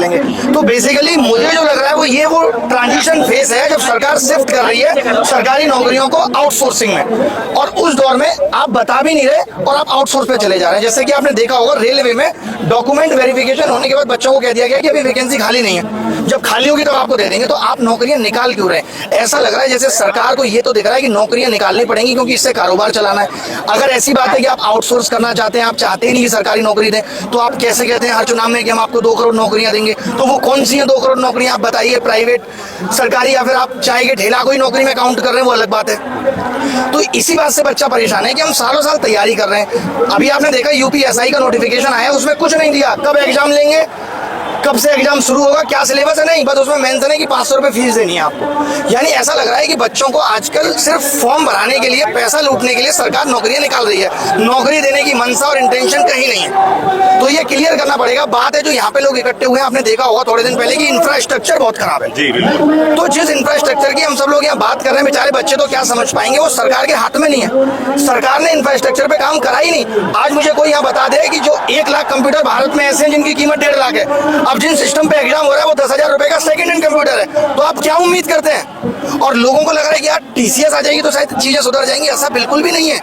लेंगे। तो बेसिकली मुझे जो लग रहा है वो ट्रांजिशन फेज है जब सरकार शिफ्ट कर रही है सरकारी नौकरियों को आउटसोर्सिंग में, और उस दौर में आप बता भी नहीं रहे और आप आउटसोर्स पे चले जा रहे हैं। जैसे कि आपने देखा होगा रेलवे में डॉक्यूमेंट वेरिफिकेशन होने के बाद बच्चों को कह दिया गया कि अभी वैकेंसी खाली नहीं है, जब खाली होगी तो आपको दे देंगे। तो आप नौकरियां निकाल क्यों रहे हैं? ऐसा लग रहा है जैसे सरकार को ये तो दिख रहा है कि नौकरियां निकालनी पड़ेंगी क्योंकि इससे कारोबार चलाना है। अगर ऐसी बात है कि आप आउटसोर्स करना चाहते हैं, आप चाहते ही नहीं कि सरकारी नौकरी दें, तो आप कैसे कहते हैं हर चुनाव में कि हम आपको 2 करोड़ नौकरियां देंगे? तो वो कौन सी है 2 करोड़ नौकरियां? आप बताइए, प्राइवेट, सरकारी, या फिर आप चाय के ठेला कोई नौकरी में काउंट कर रहे हैं, वो अलग बात है। तो इसी बात से बच्चा परेशान है कि हम सालों साल तैयारी कर रहे हैं। अभी आपने देखा यूपीएसआई का नोटिफिकेशन आया, उसमें कुछ नहीं दिया कब एग्जाम लेंगे, कब से एग्जाम शुरू होगा, क्या सिलेबस है, नहीं, बस उसमें मेंशन है कि 500 रुपए फीस देनी है आपको। यानी ऐसा लग रहा है कि बच्चों को आजकल सिर्फ फॉर्म भराने के लिए, पैसा लूटने के लिए सरकार नौकरियां निकाल रही है। नौकरी देने की मनसा और इंटेंशन कहीं नहीं है। तो ये क्लियर करना पड़ेगा। बात है जो यहाँ पे लोग इकट्ठे हुए हैं, आपने देखा होगा थोड़े दिन पहले कि इंफ्रास्ट्रक्चर बहुत खराब है। जी बिल्कुल। तो जिस इंफ्रास्ट्रक्चर की हम सब लोग यहाँ बात कर रहे हैं, बेचारे बच्चे तो क्या समझ पाएंगे, वो सरकार के हाथ में नहीं है। सरकार ने इंफ्रास्ट्रक्चर पे काम करा ही नहीं। आज मुझे कोई यहाँ बता दे कि जो 1 लाख कंप्यूटर भारत में ऐसे हैं जिनकी कीमत 1.5 लाख है, अब जिन सिस्टम पे एग्जाम हो रहा है वो 10,000 रुपए का सेकंड हैंड कंप्यूटर है, तो आप क्या उम्मीद करते हैं? और लोगों को लग रहा है कि यार टीसीएस आ जाएगी तो शायद चीजें सुधर जाएंगी। ऐसा बिल्कुल भी नहीं है,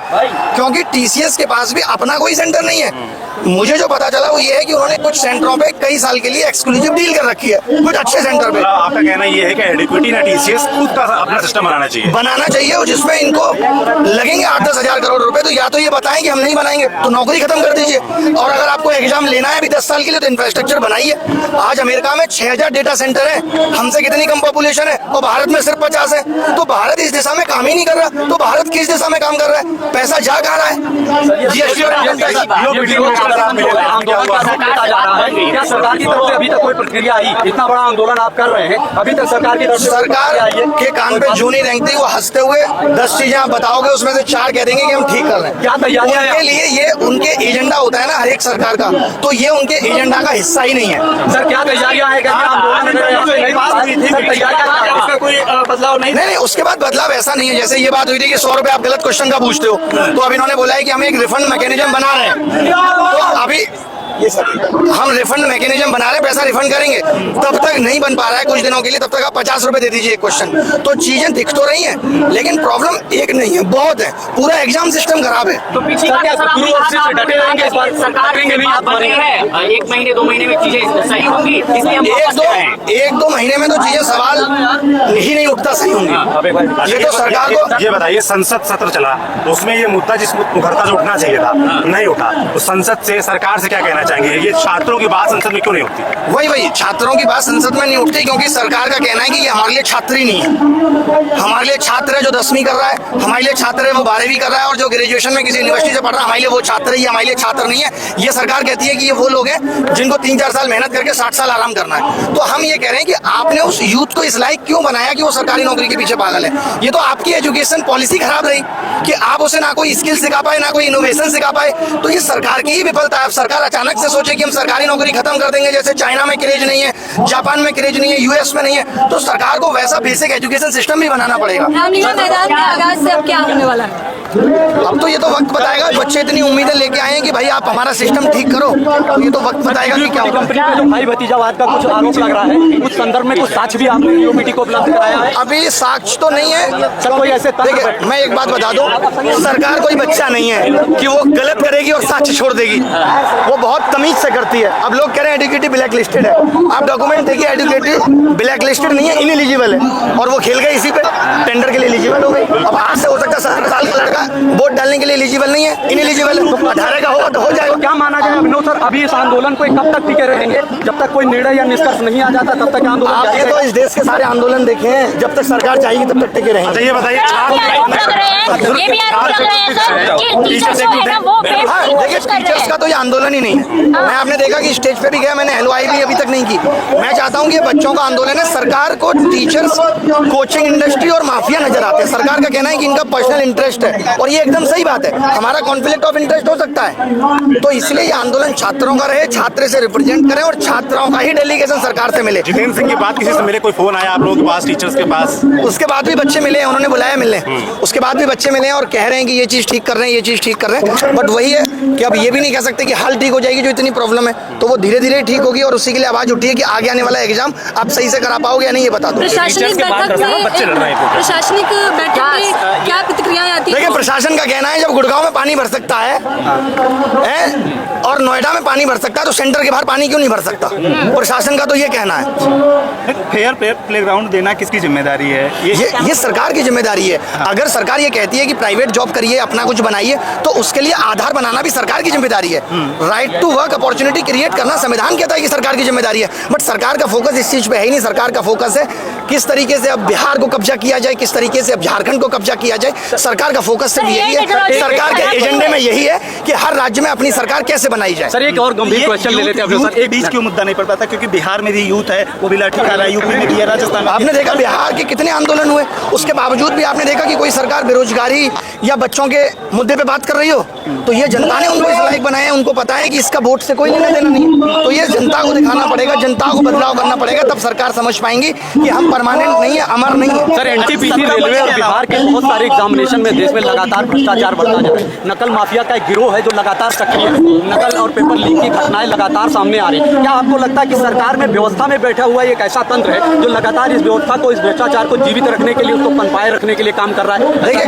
क्योंकि टीसीएस के पास भी अपना कोई सेंटर नहीं है। मुझे जो पता चला वो ये है कि उन्होंने कुछ सेंटरों पे कई साल के लिए एक्सक्लूसिव डील कर रखी है, कुछ अच्छे सेंटर पे। आपका कहना ये है कि एडिक्विटी ना टीसीएस खुद का अपना सिस्टम बनाना चाहिए और जिसमें इनको लगेंगे 8-10 हजार करोड़ रुपए, तो या तो ये बताएं कि हम नहीं बनाएंगे, तो नौकरी खत्म कर दीजिए। और अगर आपको एग्जाम लेना है अभी 10 साल के लिए, तो इंफ्रास्ट्रक्चर बनाइए। आज अमेरिका में 6000 डेटा सेंटर है, हमसे कितनी कम पॉपुलेशन है, और भारत में सिर्फ 50 है। तो भारत इस दिशा में काम ही नहीं कर रहा, तो भारत किस दिशा में काम कर रहा है? पैसा जा कहाँ रहा है? जीएसटी क्या सरकार की तरफ से अभी तक कोई प्रतिक्रिया आई? इतना बड़ा आंदोलन आप कर रहे हैं, अभी तक सरकार की तरफ से सरकार के कान पे जू नहीं रेंगती। वो हंसते हुए 10 चीजें आप बताओगे, उसमें से 4 कह देंगे कि हम ठीक कर रहे हैं। क्या तैयारियां उनके लिए ये उनके एजेंडा होता है ना हर एक सरकार का, तो ये उनके एजेंडा का हिस्सा ही नहीं है। सर क्या तैयारियां है? कोई बदलाव नहीं, उसके बाद बदलाव ऐसा नहीं है। जैसे ये बात हुई थी कि 100 रुपए आप गलत क्वेश्चन का पूछते हो, तो अब इन्होंने बोला है कि हम एक रिफंड मैकेनिज्म बना रहे हैं। तो अभी हम रिफंड मैकेनिज्म बना रहे हैं, पैसा रिफंड करेंगे। तब तक नहीं बन पा रहा है कुछ दिनों के लिए, तब तक आप 50 रुपए दे दीजिए एक क्वेश्चन। तो चीजें दिख तो रही हैं, लेकिन प्रॉब्लम एक नहीं है, बहुत है। पूरा एग्जाम सिस्टम खराब है। तो पिछली बार सरकार 1 महीने 2 महीने में चीजें सही होंगी, इसलिए हम 1-2 महीने में तो चीजें सवाल ही नहीं उठता सही होंगी। ये तो सरकार को ये बताइए, संसद सत्र चला, उसमें ये मुद्दा जिस घर का जो उठना चाहिए था नहीं उठा, तो संसद से सरकार से क्या कहना चाहेंगे? ये छात्रों की बात संसद में क्यों नहीं उठती? वही छात्रों की बात संसद में नहीं उठती क्योंकि सरकार का कहना है कि ये हमारे लिए छात्र ही नहीं है। हमारे लिए छात्र है जो 10वीं कर रहा है, हमारे लिए छात्र है वो 12वीं कर रहा है, और जो ग्रेजुएशन में किसी यूनिवर्सिटी से पढ़ रहा है हमारे लिए वो छात्र है, हमारे लिए छात्र नहीं है। ये सरकार कहती है कि ये वो लोग हैं जिनको 3-4 साल मेहनत करके 60 साल आराम करना है। तो हम ये कह रहे हैं कि आपने उस यूथ को इस लायक क्यों बनाया कि वो सरकारी नौकरी के पीछे पागल है? ये तो आपकी एजुकेशन पॉलिसी खराब रही कि आप उसे ना कोई स्किल सिखा पाए, ना कोई इनोवेशन सिखा पाए। तो ये सरकार की ही विफलता है। सरकार अचानक से सोचे कि हम सरकारी नौकरी खत्म कर देंगे, जैसे चाइना में क्रेज नहीं है, जापान में क्रेज नहीं है, यूएस में नहीं है, तो सरकार को वैसा बेसिक एजुकेशन सिस्टम भी बनाना पड़ेगा। मैदान में आगाज से अब क्या होने वाला है? अब तो ये तो वक्त बताएगा। बच्चे इतनी उम्मीदें लेके आए हैं कि भाई आप हमारा सिस्टम ठीक करो, तो ये तो वक्त बताएगा कि क्या होगा। कंपनी पे जो भाई भतीजावाद का कुछ आरोप लग रहा है, उस संदर्भ में कुछ साक्ष्य भी आपने यूपीटी को उपलब्ध कराया है? अभी साक्ष्य तो नहीं है सर, कोई ऐसे देखिए, मैं एक बात बता दूं, सरकार कोई बच्चा नहीं है कि वो गलत करेगी और साक्ष्य छोड़ देगी। वो बहुत तमीज से करती है। अब लोग कह रहे हैं एडुकेटिव ब्लैक लिस्टेड है, आप डॉक्यूमेंट देखिए, एडुकेटिव ब्लैक लिस्टेड नहीं है, इनएलिजिबल है, और वो खेल गए इसी पे, टेंडर के लिए एलिजिबल हो गई। अब आज से हो सकता है 17 साल का लड़का वोट डालने के लिए एलिजिबल नहीं है, इनएलिजिबल है, 18 का होगा तो हो जाएगा। क्या माना जाए अभिनव सर, अभी इस आंदोलन को कब तक टिके रहेंगे? जब तक कोई निर्णय या निष्कर्ष नहीं आ जाता तब तक आंदोलन आप ये तो इस देश के सारे आंदोलन देखे हैं, जब तक सरकार चाहेगी तब तक टिके रहेंगे। ये बताइए, देखिए टीचर्स का तो ये आंदोलन ही नहीं है। मैं आपने देखा कि स्टेज पे भी गया, मैंने एलओआई भी अभी तक नहीं की। मैं चाहता हूँ कि ये बच्चों का आंदोलन है। सरकार को टीचर्स, कोचिंग इंडस्ट्री और माफिया नजर आते हैं। सरकार का कहना है कि इनका पर्सनल इंटरेस्ट है, और ये एकदम सही बात है। हमारा कॉन्फ्लिक्ट ऑफ इंटरेस्ट हो सकता है, तो इसलिए ये आंदोलन छात्रों का रहे, छात्र से रिप्रेजेंट करें और छात्रों का ही डेलीगेशन सरकार से मिले। जितेंद्र सिंह की बात किसी से मिले, कोई फोन आया आप लोगों के पास, टीचर्स के पास? उसके बाद भी बच्चे मिले, उन्होंने बुलाया मिलने, उसके बाद भी बच्चे मिले और कह रहे हैं कि ये चीज ठीक कर रहे हैं, ये चीज ठीक कर रहे हैं। बट वही है कि अब ये भी नहीं कह सकते कि हाल ठीक हो जाएगी जो इतनी प्रॉब्लम है, तो वो धीरे धीरे ठीक होगी और उसी के लिए आवाज उठी है कि आगे आने वाला एग्जाम आप सही से करा पाओगे या नहीं, ये बता दो। प्रशासनिक बैठक में क्या प्रतिक्रियाएं आती देखिए, हैं? प्रशासन का कहना है जब गुड़गांव में पानी भर सकता है और नोएडा में पानी भर सकता है तो सेंटर के बाहर पानी क्यों नहीं भर सकता? प्रशासन का तो ये कहना है। फेयर प्लेग्राउंड देना किसकी जिम्मेदारी है? ये सरकार की जिम्मेदारी है। अगर सरकार ये कहती है कि प्राइवेट जॉब करिए, अपना कुछ बनाइए, तो उसके लिए आधार बनाना भी सरकार की जिम्मेदारी है। Right to work opportunity create करना संविधान कहता है कि सरकार की जिम्मेदारी है, बट सरकार का फोकस इस चीज पे है ही नहीं। सरकार का फोकस है किस तरीके से अब बिहार को कब्जा किया जाए, किस तरीके से अब झारखंड को कब्जा किया जाए। सरकार का फोकस सिर्फ यही है, सरकार के एजेंडे में यही है कि हर राज्य में अपनी सरकार कैसे बनाई जाए। सर एक और गंभीर क्वेश्चन ले लेते हैं सर। एक बीच क्यों मुद्दा नहीं पड़ पाता? क्योंकि बिहार में भी यूथ है, वो भी लाठी खा रहा है, यूपी में भी है, राजस्थान में। आपने देखा बिहार के कितने आंदोलन हुए, उसके बावजूद भी आपने देखा कि कोई सरकार बेरोजगारी या बच्चों के मुद्दे पे बात कर रही हो? तो ये जनता ने उनको इस लायक बनाया है, उनको पता है कि इसका वोट से कोई लेना देना नहीं। तो ये जनता को दिखाना पड़ेगा, जनता को बदलाव करना पड़ेगा, तब सरकार समझ पाएंगी कि हम परमानेंट नहीं है, अमर नहीं है। सर एनटीपीसी, रेलवे और बिहार के बहुत सारे एग्जामिनेशन में देश में लगातार भ्रष्टाचार बढ़ता जा रहा है। नकल माफिया का एक गिरोह है जो लगातार सक्रिय है। नकल और पेपर लीक की घटनाएं लगातार सामने आ रही है। क्या आपको लगता है कि सरकार में व्यवस्था में बैठा हुआ एक ऐसा तंत्र है जो लगातार इस व्यवस्था को, इस भ्रष्टाचार को जीवित रखने के लिए, उसको पनपाए रखने के लिए काम कर रहा है? देखिए,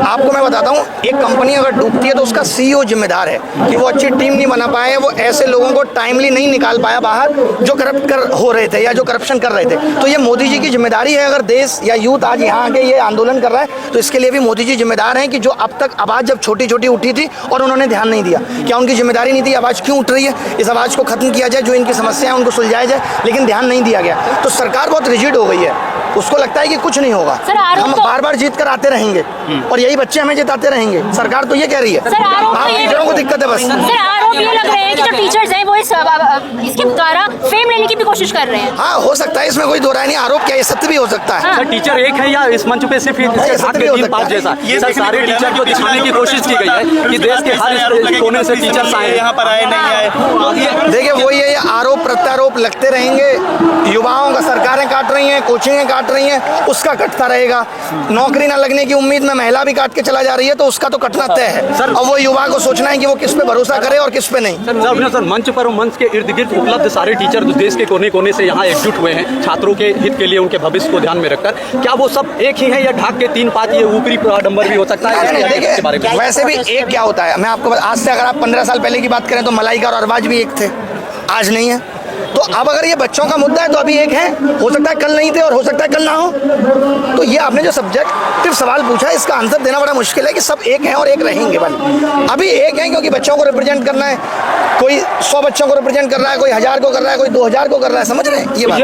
आपको मैं बताता हूँ, एक कंपनी अगर डूबती है तो उसका सीईओ जिम्मेदार है कि वो अच्छी टीम नहीं बना पाए, वो ऐसे लोगों को टाइमली नहीं निकाल पाया बाहर जो करप्ट हो रहे थे या जो करप्शन कर रहे थे। तो ये मोदी जी की जिम्मेदारी है। अगर देश या यूथ आज यहाँ आके ये आंदोलन कर रहा है तो इसके लिए भी मोदी जी जिम्मेदार हैं कि जो अब तक आवाज जब छोटी छोटी उठी थी और उन्होंने ध्यान नहीं दिया, क्या उनकी जिम्मेदारी नहीं थी? आवाज क्यों उठ रही है, इस आवाज को खत्म किया जाए, जो इनकी समस्या है उनको सुलझाया जाए, लेकिन ध्यान नहीं दिया गया। तो सरकार बहुत रिजिड हो गई है, उसको लगता है कि कुछ नहीं होगा, हम बार बार जीत कर आते रहेंगे और यही बच्चे हमें जिताते रहेंगे। सरकार तो ये कह रही है, आप टीचरों को दिक्कत है बस। सर आरोप ये लग रहे हैं कि जो टीचर्स हैं वो इसके द्वारा फेम लेने की भी कोशिश कर रहे हैं। हाँ, हो सकता है, इसमें कोई दो राय नहीं। आरोप क्या, ये सत्य भी हो सकता है। सर टीचर एक है या इस मंच पे सिर्फ इसके साथ के 3-5 जैसा? सर सारे टीचर को दिखाने की कोशिश की गई है कि देश के हर कोने से टीचर्स आए, यहाँ पर आए नहीं आए। देखिए, वो ये आरोप प्रत्यारोप लगते रहेंगे। युवाओं का सरकारें काट रही हैं, कोचिंगें काट रही हैं, उसका कटता रहेगा। नौकरी न लगने की उम्मीद में महिला भी काट के चला जा रही है, तो उसका तो कटना तय है। सर, अब वो युवा को सोचना है कि वो किस पे भरोसा करे और किस पे नहीं। सर मंच पर, मंच के इर्द गिर्द उपलब्ध सारे टीचर जो देश के कोने कोने से यहाँ एकजुट हुए हैं छात्रों के हित के लिए, उनके भविष्य को ध्यान में रखकर, क्या वो सब एक ही है या ढाक के 3-5 ये ऊपरी आडंबर भी हो सकता है? देखिए, वैसे भी एक क्या होता है, मैं आपको आज से अगर आप 15 साल पहले की बात करें तो मलाइका और अरबाज भी एक थे, आज नहीं है। तो अब अगर ये बच्चों का मुद्दा है तो अभी एक है, हो सकता है कल नहीं थे और हो सकता है कल ना हो। तो ये आपने जो सब्जेक्टिव सवाल पूछा है, इसका आंसर देना बड़ा मुश्किल है कि सब एक हैं और एक रहेंगे। अभी एक हैं क्योंकि बच्चों को रिप्रेजेंट करना है, कोई 100 बच्चों को रिप्रेजेंट कर रहा है, कोई 1000 को कर रहा है, कोई 2000 को कर रहा है, समझ रहे हैं ये बात।